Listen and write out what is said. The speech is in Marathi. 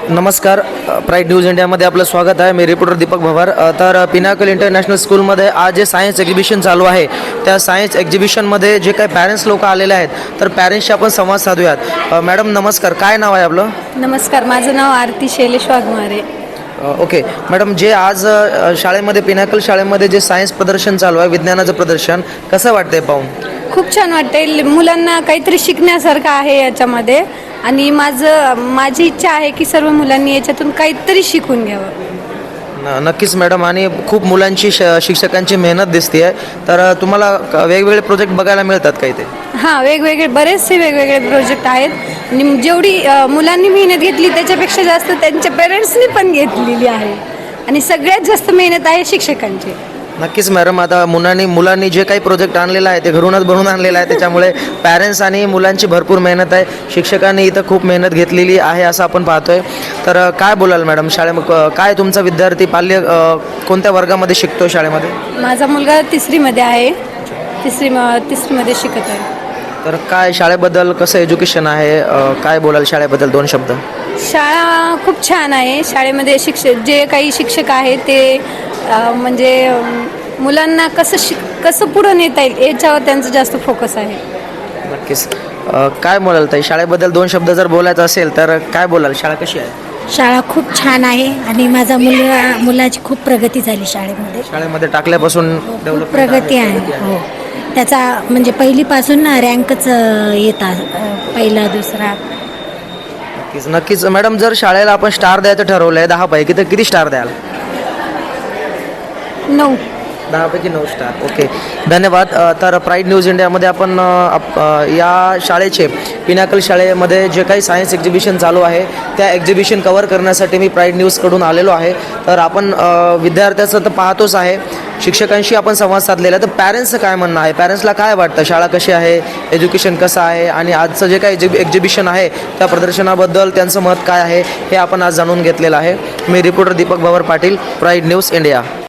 नमस्कार. प्राईड न्यूज इंडियामध्ये आपलं स्वागत आहे. मी रिपोर्टर दीपक भवर. तर पिनाकल इंटरनॅशनल स्कूलमध्ये आज जे सायन्स एक्झिबिशन चालू आहे त्या सायन्स एक्झिबिशनमध्ये जे काही पॅरेंट्स लोक आलेले आहेत तर पॅरेंट्सशी आपण संवाद साधूयात. मॅडम नमस्कार, काय नाव आहे आपलं? नमस्कार, माझं नाव आरती शैलेश वाघमारे. ओके मॅडम, जे आज शाळेमध्ये पिनाकल शाळेमध्ये जे सायन्स प्रदर्शन चालू आहे, विज्ञानाचं प्रदर्शन, कसं वाटतंय पाहून? खूप छान वाटते. मुलांना काहीतरी शिकण्यासारखं आहे याच्यामध्ये आणि माझी इच्छा आहे की सर्व मुलांनी याच्यातून काहीतरी शिकून घ्यावं. नक्कीच मॅडम, आणि खूप मुलांची शिक्षकांची मेहनत दिसते आहे. तर तुम्हाला वेगवेगळे प्रोजेक्ट बघायला मिळतात काही ते? हां, बरेचसे वेगवेगळे प्रोजेक्ट आहेत आणि जेवढी मुलांनी मेहनत घेतली त्याच्यापेक्षा जास्त त्यांच्या पेरेंट्सनी पण घेतलेली आहे आणि सगळ्यात जास्त मेहनत आहे शिक्षकांची. नक्कीच मॅडम, आता मुलांनी जे काही प्रोजेक्ट आणलेला आहे ते घरूनच बनवून आणलेलं आहे, त्याच्यामुळे पॅरेंट्स आणि मुलांची भरपूर मेहनत आहे. शिक्षकांनी इथं खूप मेहनत घेतलेली आहे असं आपण पाहतोय. तर काय बोलाल मॅडम, काय तुमचा विद्यार्थी कोणत्या वर्गामध्ये शिकतो शाळेमध्ये? माझा मुलगा तिसरीमध्ये आहे, तिसरीमध्ये शिकत आहे. तर काय शाळेबद्दल कसं एज्युकेशन आहे, काय बोलाल शाळेबद्दल 2 शब्द? शाळा खूप छान आहे. शाळेमध्ये जे काही शिक्षक आहेत ते म्हणजे मुलांना कसं पुढं नेता येईल याच्यावर त्यांचं जास्त फोकस आहे. नक्कीच. काय बोलाल ताई, शाळेबद्दल 2 शब्द जर बोलायचं असेल तर काय बोलाल? शाळा कशी आहे? शाळा खूप छान आहे आणि माझा मुलाची खूप प्रगती झाली शाळेमध्ये टाकल्यापासून खूप प्रगती आहे. हो, त्याचा म्हणजे पहिलीपासून रँकच येतात, पहिला दुसरा. नक्कीच मॅडम, जर शाळेला आपण स्टार द्यायचं ठरवलं आहे 10 पैकी तर किती स्टार द्याल? 9. 10 पैकी 9 स्टार. ओके, धन्यवाद. तर प्राईड न्यूज इंडियामध्ये आपण या शाळेचे पिनाकल शाळेमध्ये जे काही सायन्स एक्झिबिशन चालू आहे त्या एक्झिबिशन कव्हर करण्यासाठी मी प्राईड न्यूजकडून आलेलो आहे. तर आपण विद्यार्थ्याचं तर पाहतोच आहे, शिक्षकांशी आपण संवाद साधलेला आहे. तर पॅरेंट्सचं काय म्हणणं आहे, पॅरेंट्सला काय वाटतं, शाळा कशी आहे, एज्युकेशन कसं आहे आणि आजचं जे काही एक्झिबिशन आहे त्या प्रदर्शनाबद्दल त्यांचं मत काय आहे हे आपण आज जाणून घेतलेलं आहे. मी रिपोर्टर दीपक भवर पाटील, प्राईड न्यूज इंडिया.